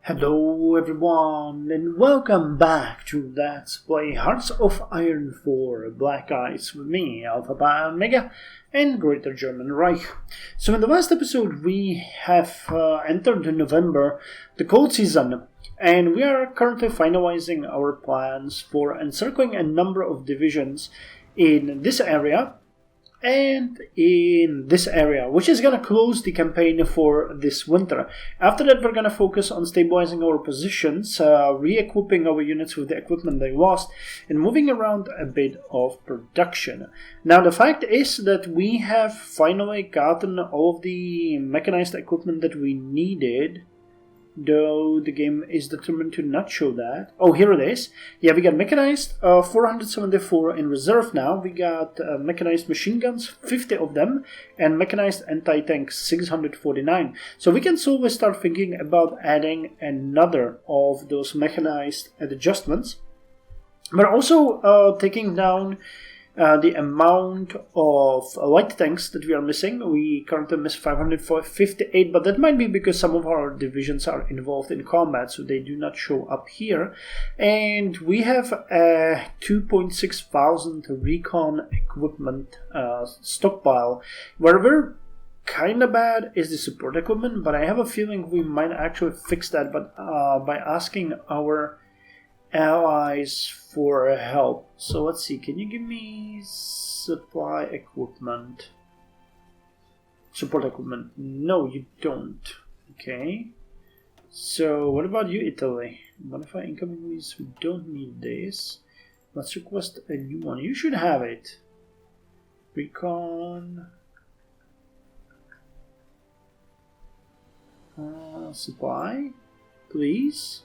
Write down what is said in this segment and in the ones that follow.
Hello everyone and welcome back to Let's Play Hearts of Iron 4 Black Ice with me, Alpha Pi Omega and Greater German Reich. So in the last episode we have entered November, the cold season, and we are currently finalizing our plans for encircling a number of divisions in this area and in this area, which is going to close the campaign for this winter. After that, we're going to focus on stabilizing our positions, re-equipping our units with the equipment they lost, and moving around a bit of production. Now, the fact is that we have finally gotten all of the mechanized equipment that we needed, though the game is determined to not show that. Oh, here it is. Yeah, we got mechanized 474 in reserve now. We got mechanized machine guns, 50 of them, and mechanized anti-tank 649. So we can slowly start thinking about adding another of those mechanized adjustments. We're also taking down the amount of light tanks that we are missing. We currently miss 558, but that might be because some of our divisions are involved in combat, so they do not show up here. And we have a 2.6 thousand recon equipment stockpile. Where we're kind of bad is the support equipment, but I have a feeling we might actually fix that by asking our allies for help. So let's see, can you give me supply equipment? Support equipment? No, you don't. Okay. So what about you, Italy? Modify incoming leads, we don't need this. Let's request a new one. You should have it. Recon. Supply, please.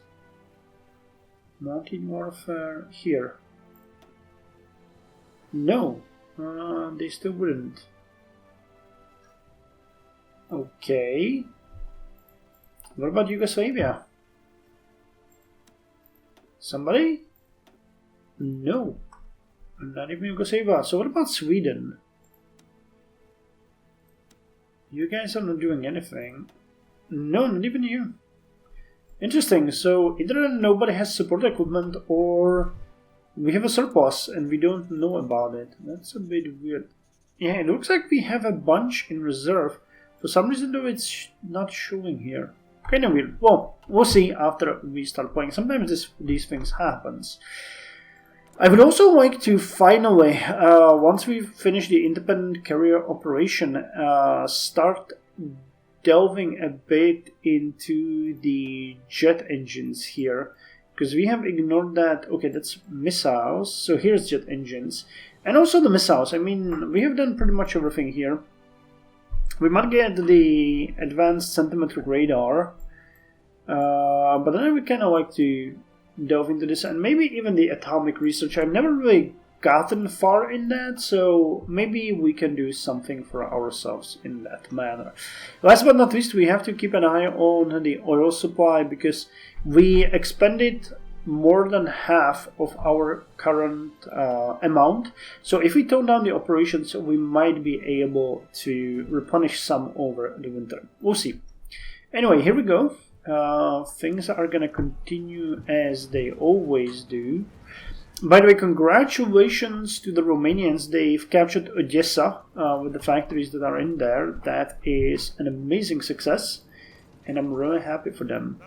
Mountain warfare here. No, they still wouldn't. Okay. What about Yugoslavia? Somebody? No, not even Yugoslavia. So what about Sweden? You guys are not doing anything. No, not even you. Interesting, so either nobody has support equipment or we have a surplus and we don't know about it. That's a bit weird. Yeah, it looks like we have a bunch in reserve. For some reason though, it's not showing here. Kind of weird. Well, we'll see after we start playing. Sometimes these things happens. I would also like to finally, once we finish the independent carrier operation, start delving a bit into the jet engines here, because we have ignored that. Okay, that's missiles, so here's jet engines and also the missiles. I mean, we have done pretty much everything here. We might get the advanced centimetric radar, but then we kind of like to delve into this, and maybe even the atomic research. I've never really gotten far in that, so maybe we can do something for ourselves in that manner. Last but not least, we have to keep an eye on the oil supply, because we expended more than half of our current amount. So if we tone down the operations, we might be able to replenish some over the winter. We'll see. Anyway, here we go. Things are gonna continue as they always do. By the way, congratulations to the Romanians. They've captured Odessa with the factories that are in there. That is an amazing success, and I'm really happy for them.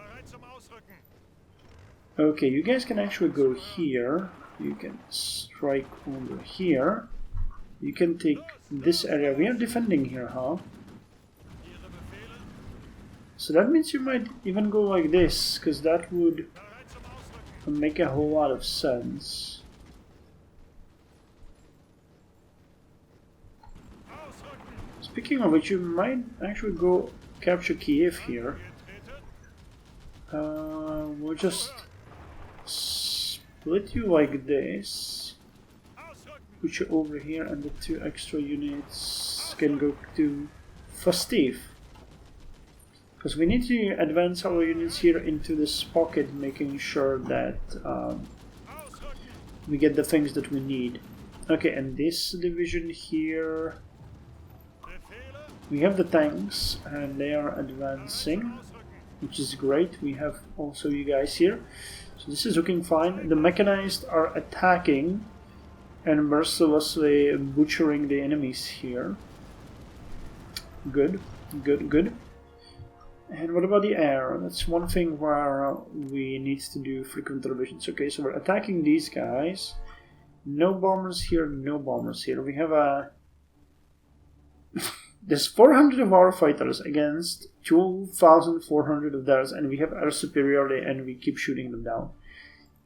Okay, you guys can actually go here. You can strike over here. You can take this area. We are defending here, huh? So that means you might even go like this, because that would make a whole lot of sense. Speaking of which, you might actually go capture Kiev here. We'll just split you like this. Put you over here, and the 2 extra units can go to Fastiv. Because we need to advance our units here into this pocket, making sure that we get the things that we need. Okay, and this division here, we have the tanks and they are advancing. which is great. We have also you guys here. So this is looking fine. The mechanized are attacking and mercilessly butchering the enemies here. Good, good, good. And what about the air? That's one thing where we need to do frequent revisions. Okay, so we're attacking these guys. No bombers here, no bombers here. We have a... There's 400 of our fighters against 2,400 of theirs, and we have air superiority, and we keep shooting them down.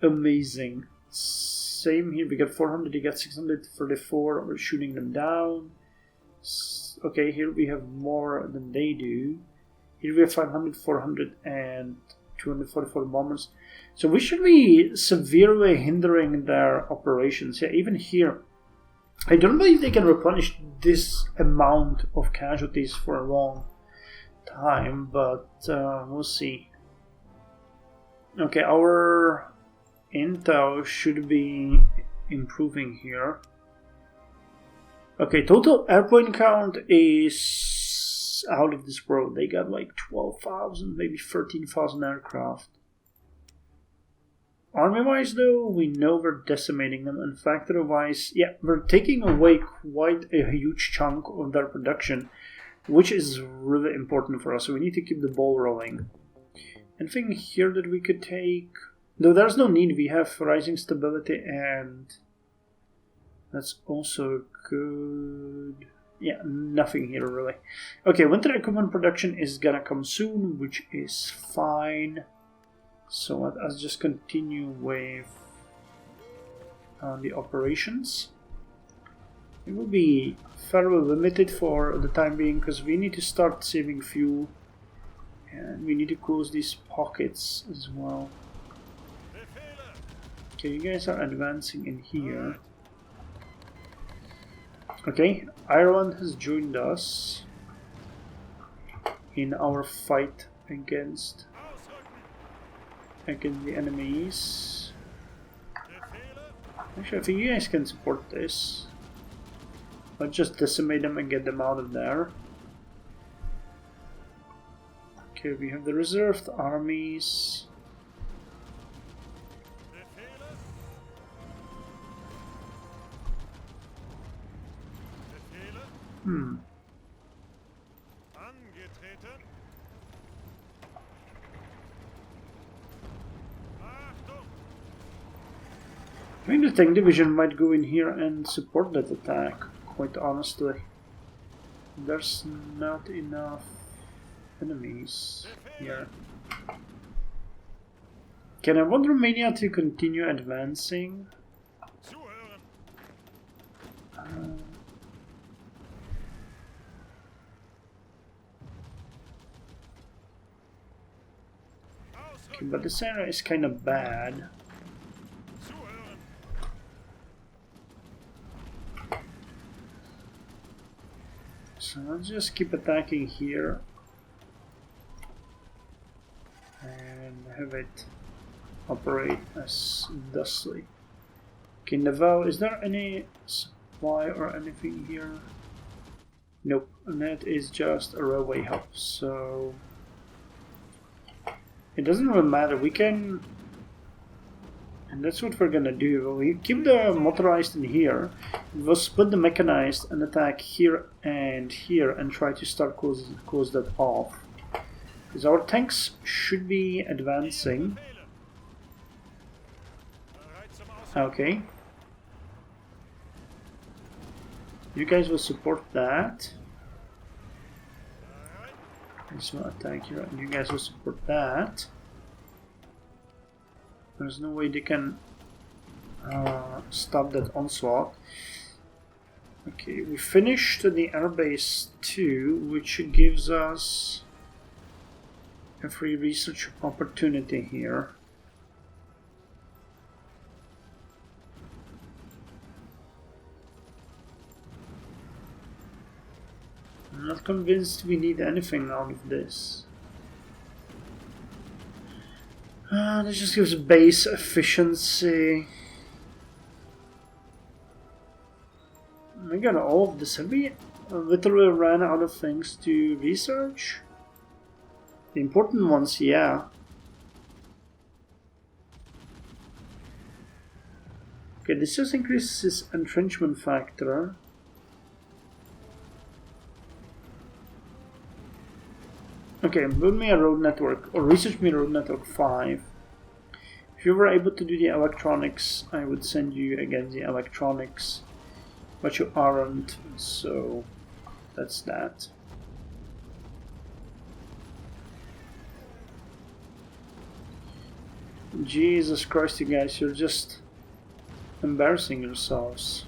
Amazing. Same here, we got 400, they got 634, we're shooting them down. Okay, here we have more than they do. Here we have 500, 400, and 244 bombers. So we should be severely hindering their operations. Yeah, even here, I don't believe they can replenish this amount of casualties for a long time, but we'll see. Okay, our intel should be improving here. Okay, total airplane count is out of this world. They got like 12,000, maybe 13,000 aircraft. Army-wise, though, we know we're decimating them, and factory-wise, yeah, we're taking away quite a huge chunk of their production, which is really important for us, so we need to keep the ball rolling. Anything here that we could take? Though there's no need, we have rising stability, and that's also good. Yeah, nothing here, really. Okay, winter equipment production is gonna come soon, which is fine. So let us just continue with the operations. It will be fairly limited for the time being because we need to start saving fuel and we need to close these pockets as well. Okay, you guys are advancing in here. Okay, Ireland has joined us in our fight against the enemies. Actually, I think you guys can support this. Let's just decimate them and get them out of there. Okay, we have the reserved armies. I think the tank division might go in here and support that attack, quite honestly. There's not enough enemies here. Can I want Romania to continue advancing? Okay, but this area is kind of bad. So let's just keep attacking here and have it operate as thusly. Okay, Naval, is there any supply or anything here? Nope, and that is just a railway hub, so it doesn't really matter. We can, and that's what we're gonna do. We keep the motorized in here. We'll split the mechanized and attack here and try to start close that off. Because our tanks should be advancing. Okay. You guys will support that. This will attack here, and you guys will support that. There's no way they can stop that onslaught. Okay, we finished the airbase 2, which gives us a free research opportunity here. I'm not convinced we need anything out of this. This just gives base efficiency. We got all of this. Have we literally ran out of things to research? The important ones, yeah. Okay, this just increases entrenchment factor. Okay, build me a road network, or research me road network 5. If you were able to do the electronics, I would send you again the electronics, but you aren't, so that's that. Jesus Christ, you guys, you're just embarrassing yourselves.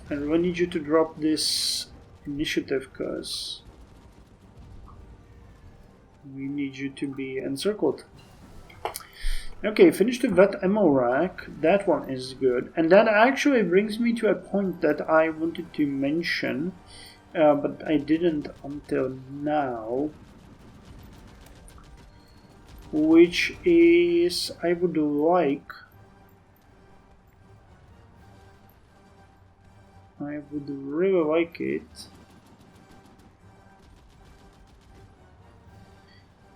And we need you to drop this initiative, because we need you to be encircled. Okay, finish the vet ammo rack. That one is good. And that actually brings me to a point that I wanted to mention, but I didn't until now. Which is, I would really like it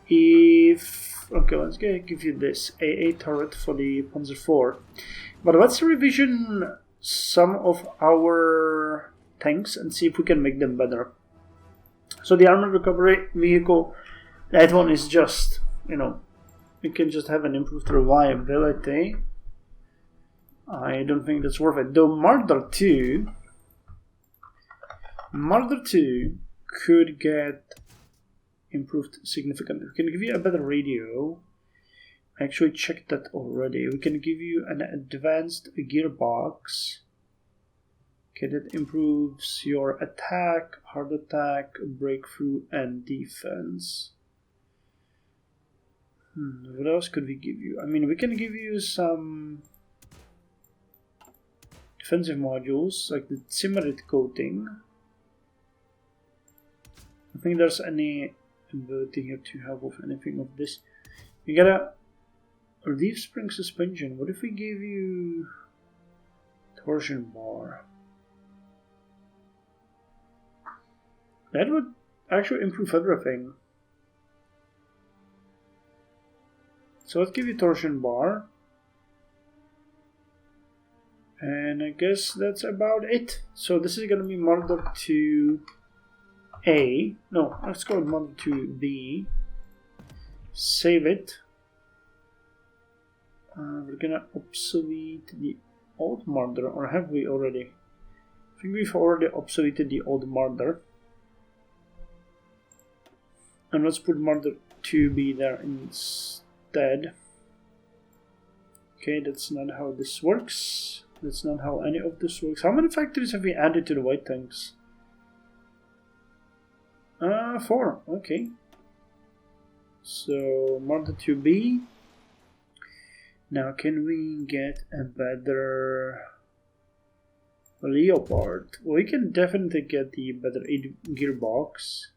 if, okay, let's give you this AA turret for the Panzer IV, but let's revision some of our tanks and see if we can make them better. So the armored recovery vehicle, that one is just, you know, we can just have an improved reliability. I don't think that's worth it. Though Marder 2 could get improved significantly. We can give you a better radio. I actually checked that already. We can give you an advanced gearbox. Okay, that improves your attack, hard attack, breakthrough, and defense. What else could we give you? I mean, we can give you some defensive modules, like the Simmerit coating. I don't think there's any ability here to help with anything of this. You got a leaf spring suspension. What if we gave you torsion bar? That would actually improve everything. So let's give you torsion bar. And I guess that's about it. So this is going to be Marder 2A. No, let's go with Marder 2B. Save it. We're going to obsolete the old Marder, or have we already? I think we've already obsoleted the old Marder. And let's put Marder 2B there instead. Okay, that's not how this works. That's not how any of this works. How many factories have we added to the white tanks? 4. Okay. So Marder 2B. Now, can we get a better Leopard? Well, we can definitely get the better gearbox.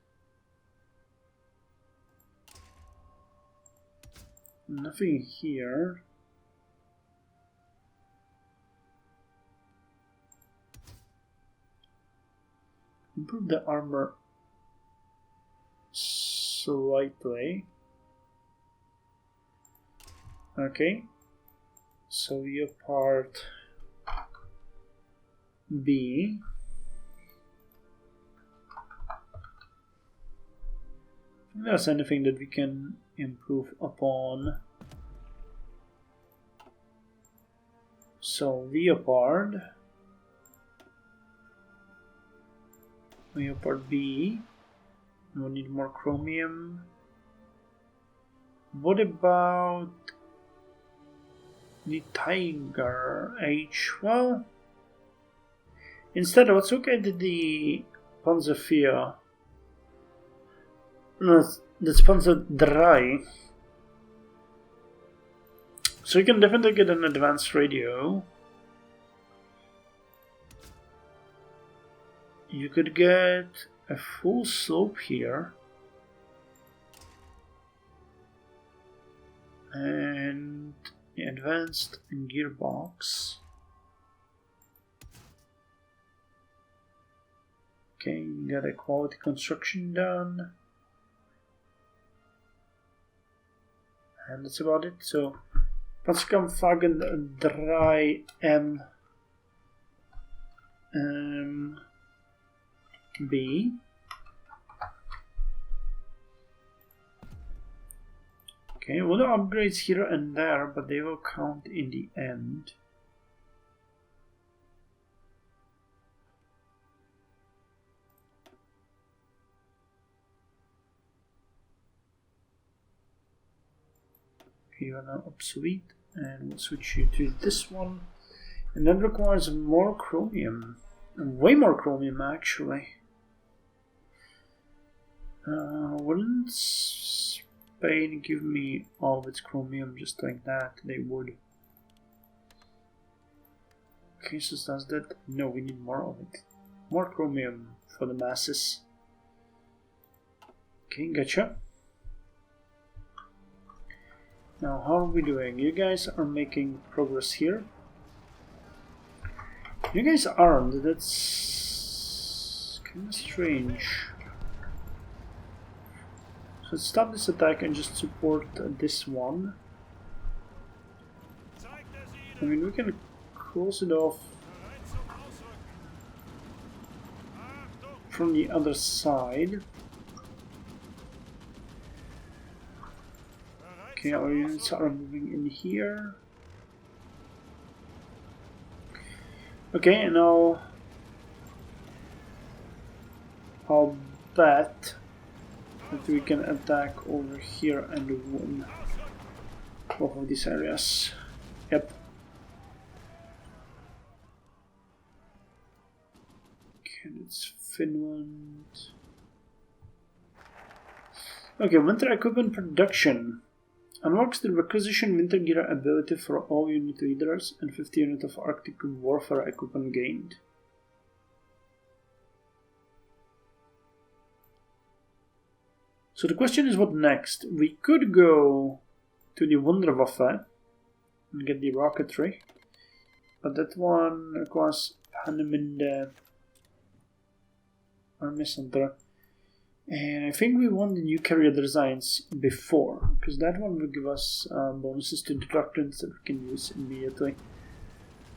Nothing here. Improve the armor slightly. Okay. So your part B. If there's anything that we can improve upon. So Leopard B. We need more chromium. What about the Tiger H? Well, instead, let's look at the Panzer IV. No, that's Panzer III. So you can definitely get an advanced radio. You could get a full slope here. And the advanced gearbox. Okay, got a quality construction done. And that's about it. So, wat kan vagen draai B. Okay, we'll do upgrades here and there, but they will count in the end. You are now obsolete, and we'll switch you to this one. And that requires more chromium. Way more chromium, actually. Wouldn't Spain give me all of its chromium just like that? They would. Okay, so does that? No, we need more of it. More chromium for the masses. Okay, gotcha. Now, how are we doing? You guys are making progress here. You guys aren't. That's kind of strange. So let's stop this attack and just support this one. I mean, we can close it off from the other side. Okay, our units are moving in here. Okay, and now I'll bet that we can attack over here and win both of these areas. Yep. Okay, that's Finland. Okay, winter equipment production. Unlocks the requisition winter gear ability for all unit leaders and 50 units of Arctic warfare equipment gained. So the question is, what next? We could go to the Wunderwaffe and get the rocketry, but that one requires Hanneminde Army Center. And I think we want the new carrier designs before, because that one will give us bonuses to deductants that we can use immediately.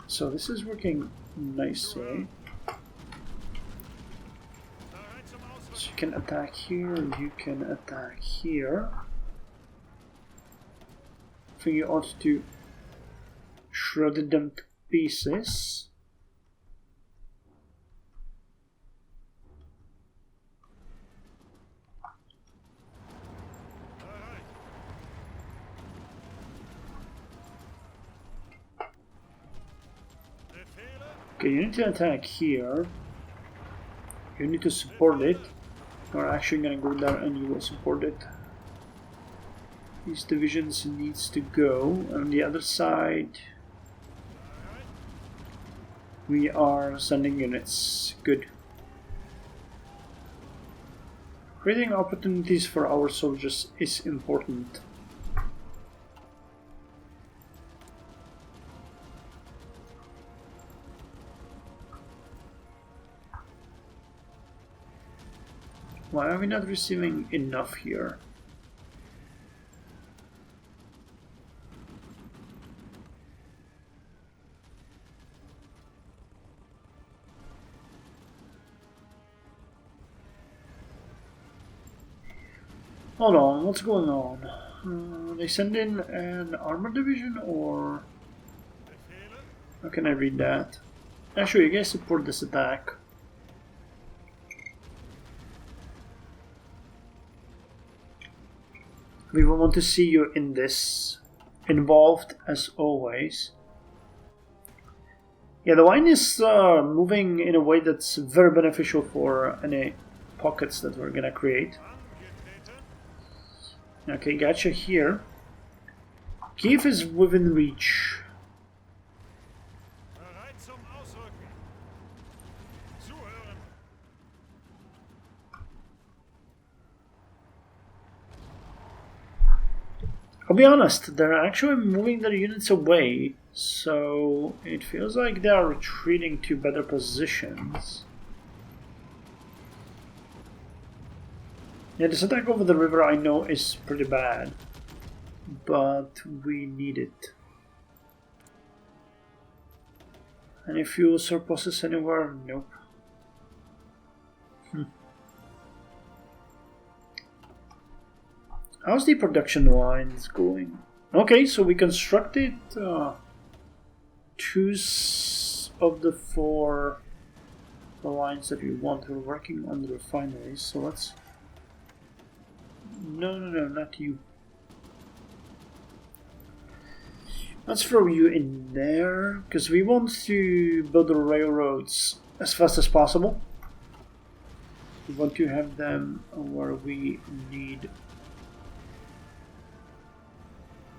So this is working nicely. So you can attack here, you can attack here. I think you ought to shred them to pieces. Okay, you need to attack here. You need to support it. You're actually gonna go there and you will support it. These divisions needs to go. On the other side, we are sending units. Good. Creating opportunities for our soldiers is important. Why are we not receiving enough here? Hold on, what's going on? They send in an armor division, or how can I read that? Actually, you guys support this attack. We will want to see you in this, involved as always. Yeah, the wine is moving in a way that's very beneficial for any pockets that we're gonna create. Okay, gotcha here. Kiev is within reach. I'll be honest, they're actually moving their units away, so it feels like they are retreating to better positions. Yeah, this attack over the river I know is pretty bad, but we need it. Any fuel surpluses anywhere? Nope. How's the production lines going? Okay, so we constructed 2 of the 4 lines that we want. We're working on the refineries, so let's... No, not you. Let's throw you in there, because we want to build the railroads as fast as possible. We want to have them where we need...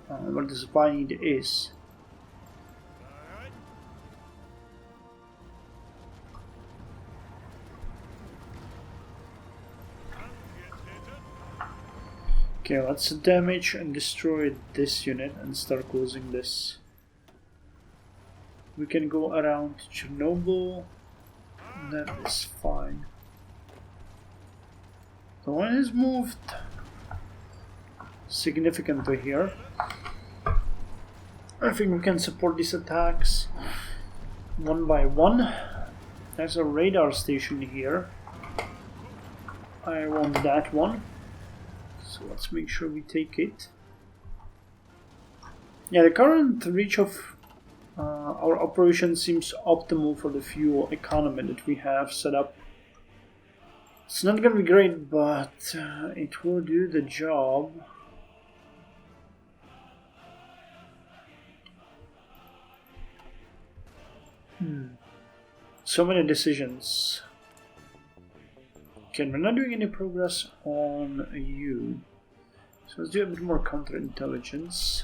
where the supply need is. Okay, let's damage and destroy this unit and start closing this. We can go around Chernobyl. That is fine. The one has moved significantly here. I think we can support these attacks one by one. There's a radar station here. I want that one. So let's make sure we take it. Yeah, the current reach of our operation seems optimal for the fuel economy that we have set up. It's not going to be great, but it will do the job. So many decisions. Okay, we're not doing any progress on you. So let's do a bit more counterintelligence.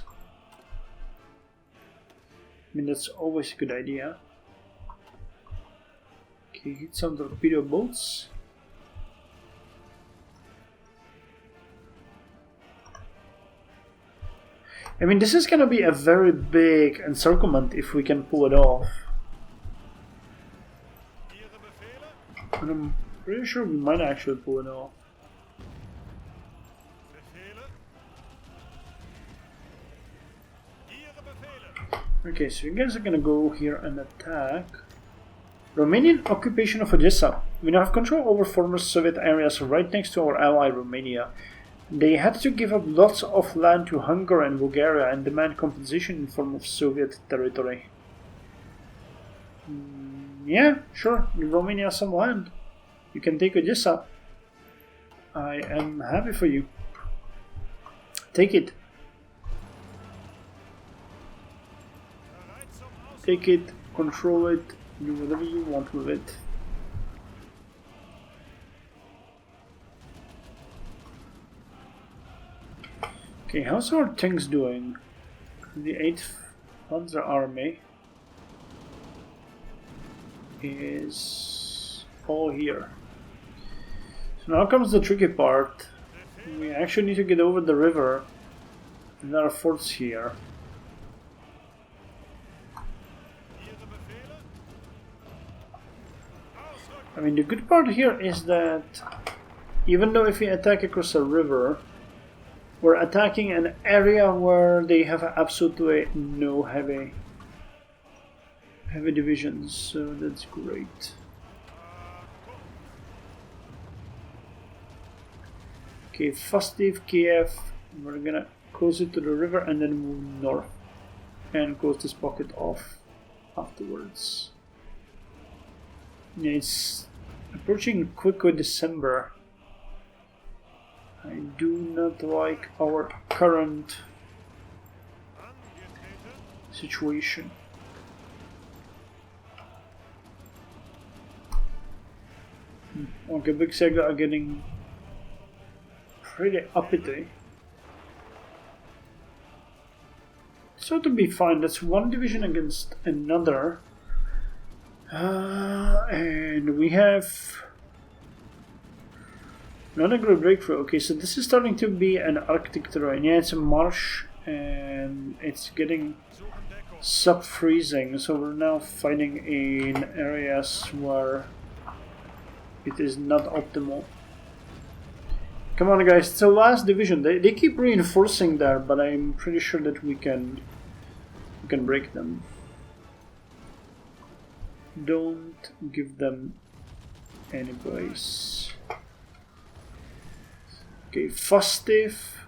I mean, that's always a good idea. Okay, hit some torpedo boats. I mean, this is gonna be a very big encirclement if we can pull it off. And I'm pretty sure we might actually pull it off. Okay, so you guys are gonna go here and attack. Romanian occupation of Odessa. We now have control over former Soviet areas right next to our ally Romania. They had to give up lots of land to Hungary and Bulgaria and demand compensation in form of Soviet territory. Yeah, sure, give Romania some land. You can take Odessa. I am happy for you. Take it. Take it, control it, do whatever you want with it. Okay, how's our tanks doing? The 8th Panzer Army is all here. So now comes the tricky part. We actually need to get over the river, and there are forts here. I mean, the good part here is that even though if we attack across a river, we're attacking an area where they have absolutely no heavy divisions, so that's great. Okay, Fastiv, Kiev, we're gonna close it to the river and then move north and close this pocket off afterwards. Yeah, it's approaching quickly December. I do not like our current situation. Okay, Big Sega are getting pretty uppity. So to be fine, that's one division against another. And we have not a great breakthrough. Okay, so this is starting to be an Arctic terrain. Yeah, it's a marsh and it's getting sub-freezing. So we're now fighting in areas where it is not optimal. Come on, guys, it's the last division. They keep reinforcing there, but I'm pretty sure that we can break them. Don't give them any place. Okay, Fustif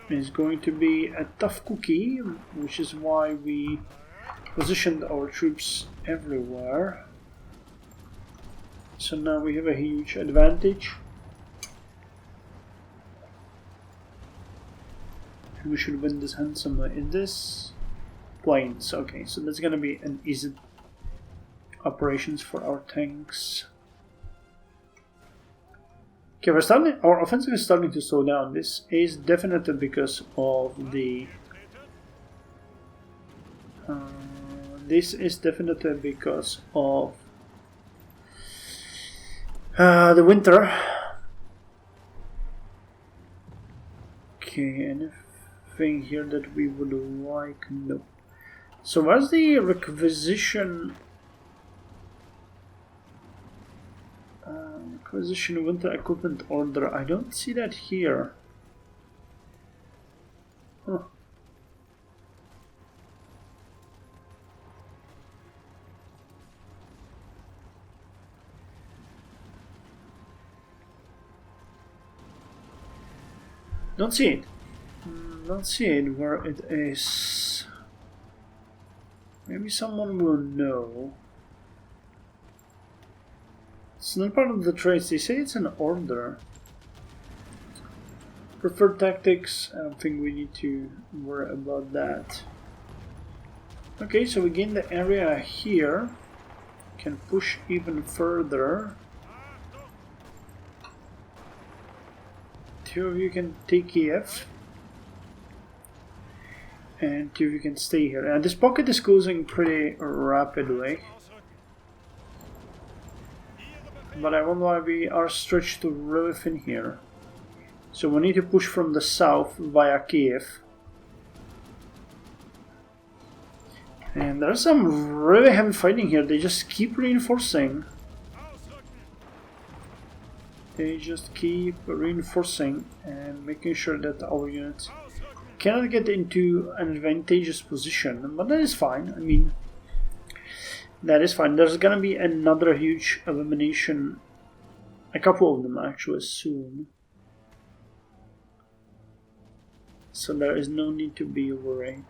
is going to be a tough cookie, which is why we positioned our troops everywhere. So now we have a huge advantage. We should win this handsomely. Is this plains? Okay, so that's gonna be an easy operations for our tanks. Okay, we're starting. Our offensive is starting to slow down. This is definitely because of the. This is definitely because of the winter. Okay, anything here that we would like? No. So where's the requisition? Requisition winter equipment order. I don't see that here. Huh. Don't see it. Don't see it where it is. Maybe someone will know. It's not part of the traits. They say it's an order. Preferred tactics. I don't think we need to worry about that. Okay, so we gain the area here. Can push even further. Two of you can take Kiev. And two of you can stay here. And this pocket is closing pretty rapidly. But I wonder why we are stretched to really thin here. So we need to push from the south via Kiev. And there's some really heavy fighting here. They just keep reinforcing. They just keep reinforcing and making sure that our units cannot get into an advantageous position. But that is fine. I mean, that is fine. There's gonna be another huge elimination. A couple of them actually soon. So there is no need to be worried.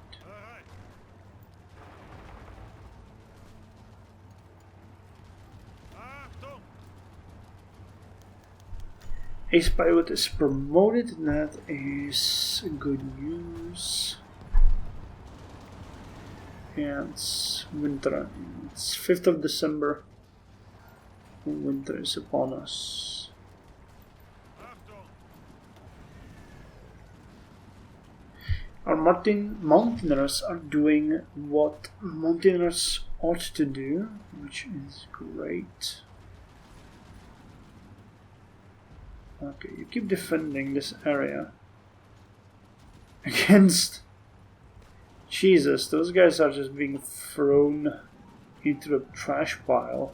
Ace pilot is promoted. That is good news. Yeah, it's winter. It's 5th of December. Winter is upon us. Our mountaineers are doing what mountaineers ought to do, which is great. Okay, you keep defending this area against... Jesus, those guys are just being thrown into the trash pile.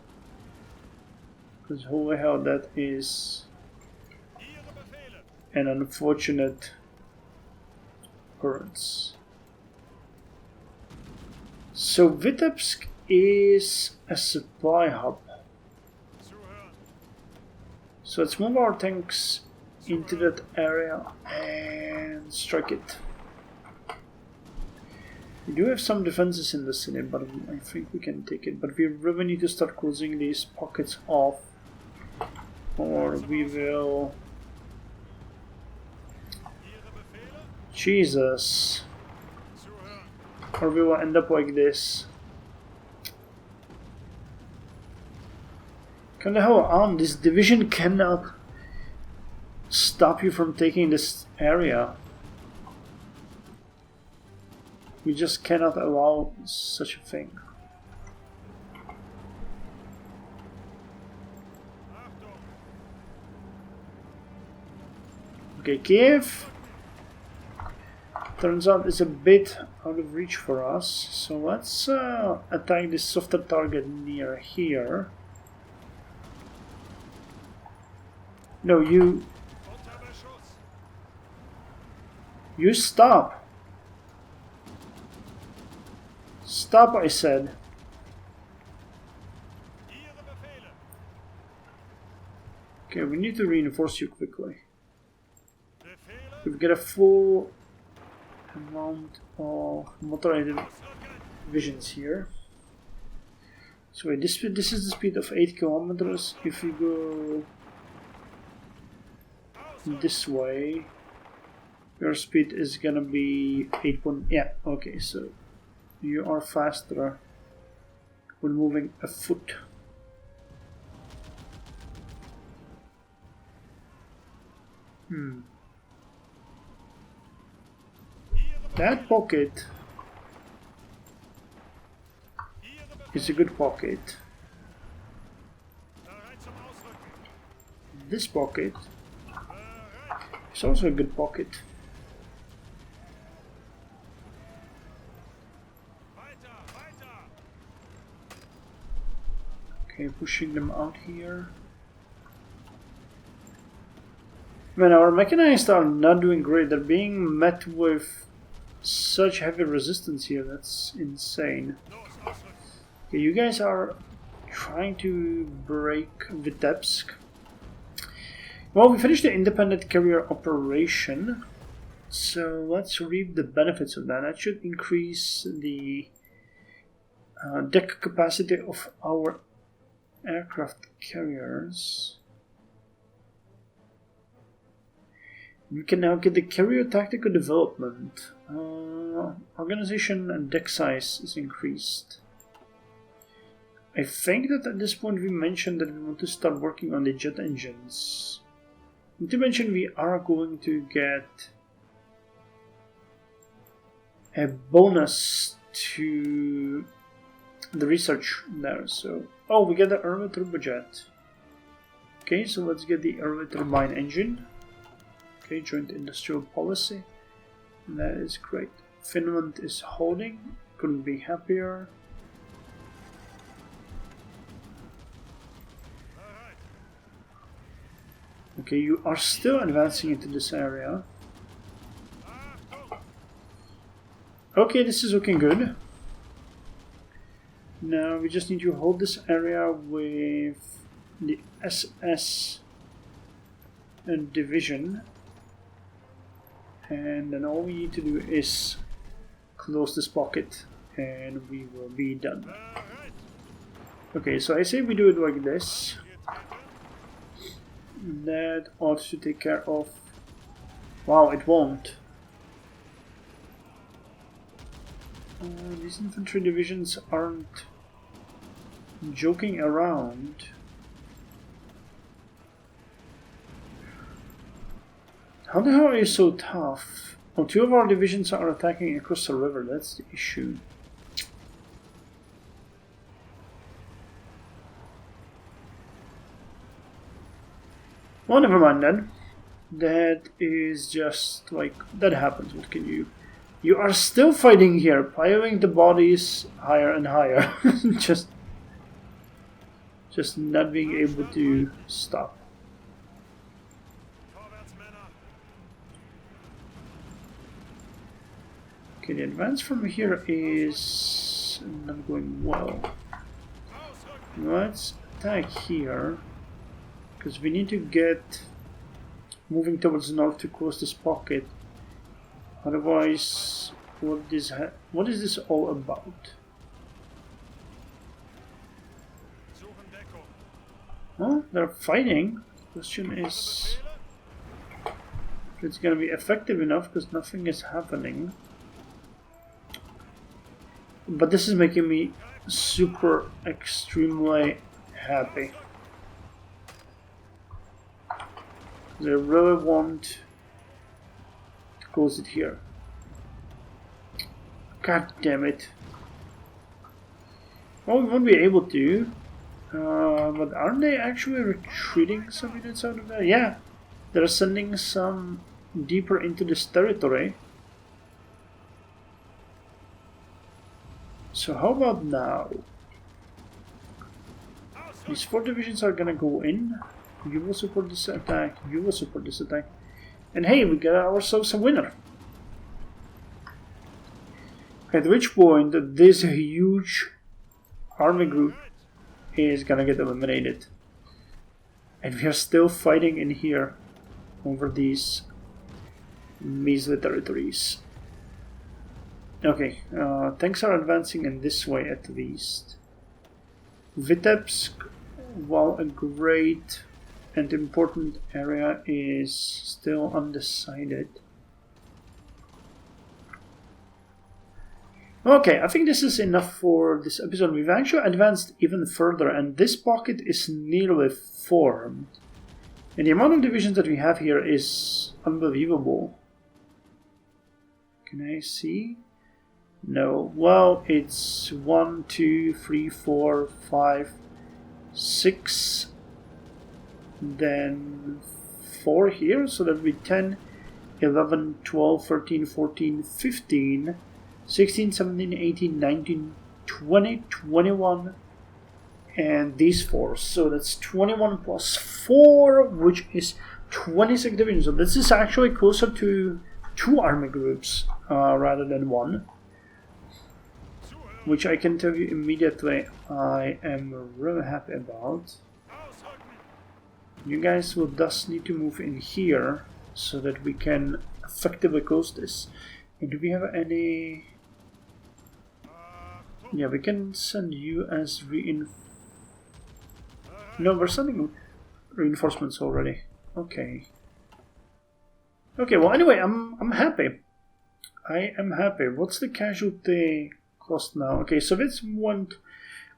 Because holy hell, that is an unfortunate occurrence. So Vitebsk is a supply hub. So let's move our tanks into that area and strike it. We do have some defenses in the city, but I think we can take it. But we really need to start closing these pockets off, or we will... Jesus. Or we will end up like this. Come the hell on, this division cannot stop you from taking this area. We just cannot allow such a thing. Okay, Kiev turns out it's a bit out of reach for us, so let's attack this softer target near here. No, you You stop. Stop, I said. Okay, we need to reinforce you quickly. We've got a full amount of motorized divisions here. So wait, this is the speed of 8 kilometers. If you go this way, your speed is gonna be 8. Yeah, okay, so you are faster when moving afoot. That pocket is a good pocket. This pocket is also a good pocket. Okay, pushing them out here. Man, our mechanized are not doing great. They're being met with such heavy resistance here. That's insane. Okay, you guys are trying to break Vitebsk. Well, we finished the independent carrier operation. So let's reap the benefits of that. That should increase the deck capacity of our aircraft carriers. We can now get the carrier tactical development. Organization and deck size is increased. I think that at this point we mentioned that we want to start working on the jet engines. Not to mention we are going to get a bonus to the research there. So, oh, we get the Erwin turbojet. Okay, so let's get the Erwin turbine engine. Okay, joint industrial policy. That is great. Finland is holding. Couldn't be happier. Okay, you are still advancing into this area. Okay, this is looking good. Now we just need to hold this area with the SS division. And then all we need to do is close this pocket and we will be done. Okay, so I say we do it like this. That ought to take care of... Wow, it won't. These infantry divisions aren't joking around. How the hell are you so tough? Oh, 2 of our divisions are attacking across the river, that's the issue. Well, never mind then. That is just like, that happens, what can you... You are still fighting here, piling the bodies higher and higher. just not being able to stop. Okay, the advance from here is not going well. Let's attack here, because we need to get moving towards north to close this pocket. Otherwise, what is this all about? Well, they're fighting. The question is if it's going to be effective enough, because nothing is happening. But this is making me super extremely happy. They really want to close it here. God damn it. Well, we won't be able to. But aren't they actually retreating some units out of there? Yeah, they're sending some deeper into this territory. So how about now? These 4 divisions are gonna go in. You will support this attack. You will support this attack. And hey, we got ourselves a winner. At which point this huge army group is gonna get eliminated. And we are still fighting in here over these measly territories. Okay, things are advancing in this way at least. Vitebsk, while a great and important area, is still undecided. Okay, I think this is enough for this episode. We've actually advanced even further, and this pocket is nearly formed. And the amount of divisions that we have here is unbelievable. Can I see? No. Well, it's 1, 2, 3, 4, 5, 6, then 4 here, so that would be 10, 11, 12, 13, 14, 15, 16, 17, 18, 19, 20, 21, and these 4. So that's 21 plus 4, which is 26 divisions. So this is actually closer to 2 army groups rather than 1. Which I can tell you immediately I am really happy about. You guys will thus need to move in here so that we can effectively close this. And do we have any... Yeah, we can send you as No, we're sending reinforcements already. Okay. Okay, well anyway, I'm happy. I am happy. What's the casualty cost now? Okay, Soviets went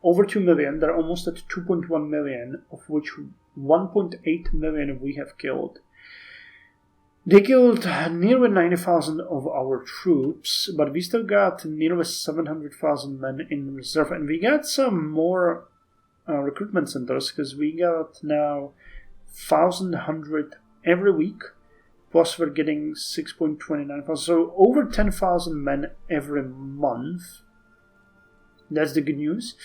over 2 million. They're almost at 2.1 million, of which 1.8 million we have killed. They killed nearly 90,000 of our troops, but we still got nearly 700,000 men in reserve, and we got some more recruitment centers, because we got now 1,100 every week, plus we're getting 6.29,000, so over 10,000 men every month. That's the good news.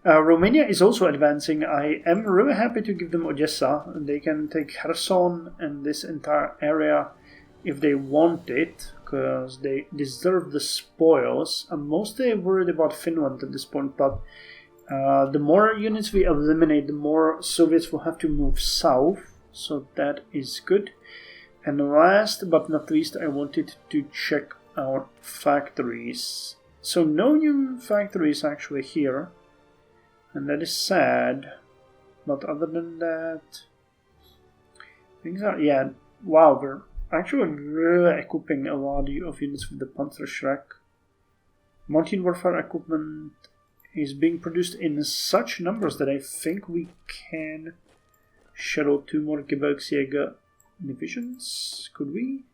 Romania is also advancing. I am really happy to give them Odessa. They can take Kherson and this entire area if they want it, because they deserve the spoils. I'm mostly worried about Finland at this point, but the more units we eliminate, the more Soviets will have to move south, so that is good. And last but not least, I wanted to check our factories. So no new factories actually here, and that is sad, but other than that, things are, yeah, wow, we're actually really equipping a lot of units with the Panzerschreck. Mountain warfare equipment is being produced in such numbers that I think we can shuttle 2 more Gebirgsjäger divisions, could we?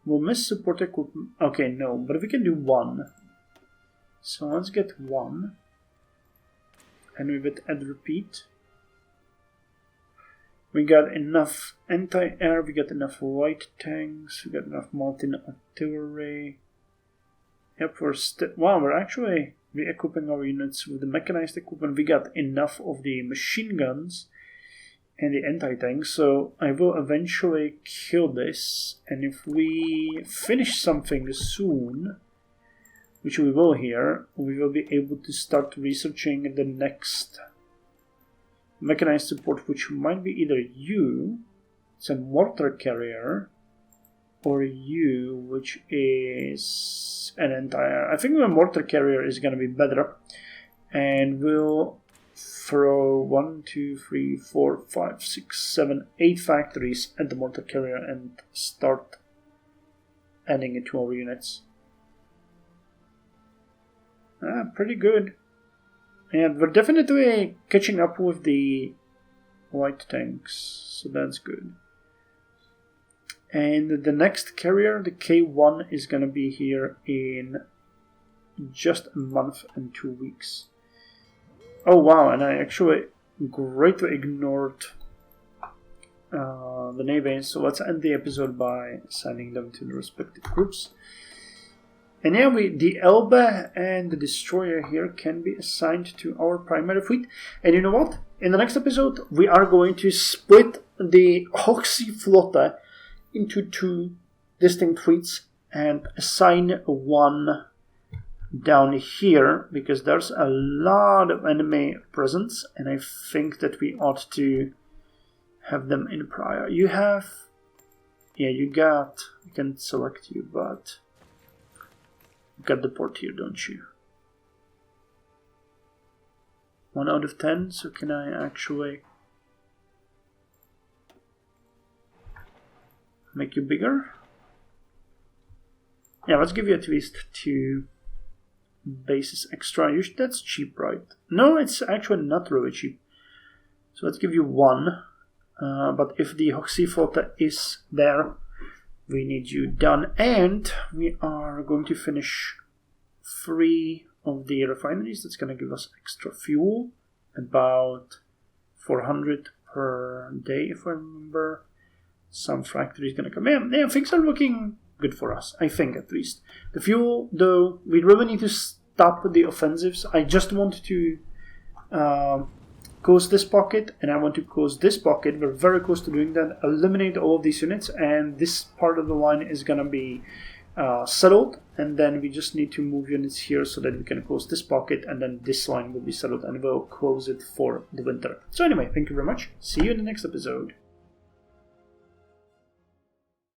We'll miss support equipment. Okay, no, but we can do 1. So let's get 1. And we would add repeat. We got enough anti-air, we got enough light tanks, we got enough mountain artillery. Yep, we're actually re-equipping our units with the mechanized equipment. We got enough of the machine guns and the anti-tank, so I will eventually kill this, and if we finish something soon, which we will here, we will be able to start researching the next mechanized support, which might be either you, it's a mortar carrier, or you, which is an anti-air. I think the mortar carrier is going to be better, and we'll throw 1, 2, 3, 4, 5, 6, 7, 8 factories at the mortar carrier and start adding it to our units. Pretty good. And we're definitely catching up with the light tanks, so that's good. And the next carrier, the K1, is going to be here in just a month and 2 weeks. Oh wow, and I actually greatly ignored the navies, so let's end the episode by assigning them to the respective groups. And yeah, the Elbe and the Destroyer here can be assigned to our primary fleet. And you know what? In the next episode, we are going to split the Hochseeflotte into 2 distinct fleets. and assign one down here, because there's a lot of enemy presence, and I think that we ought to have them in prior. You have, yeah, you got, I can select you, but you got the port here, don't you? 1 out of 10, so can I actually make you bigger? Yeah, let's give you at least 2 bases extra. That's cheap, right? No, it's actually not really cheap. So let's give you 1. But if the Hoxie Flotta is there, we need you done. And we are going to finish 3 of the refineries. That's going to give us extra fuel, about 400 per day, if I remember. Some factory is going to come in. Yeah, things are looking good for us, I think, at least. The fuel, though, we really need to stop the offensives. I just want to close this pocket, and I want to close this pocket. We're very close to doing that. Eliminate all of these units, and this part of the line is going to be settled, and then we just need to move units here so that we can close this pocket, and then this line will be settled, and we'll close it for the winter. So anyway, thank you very much. See you in the next episode.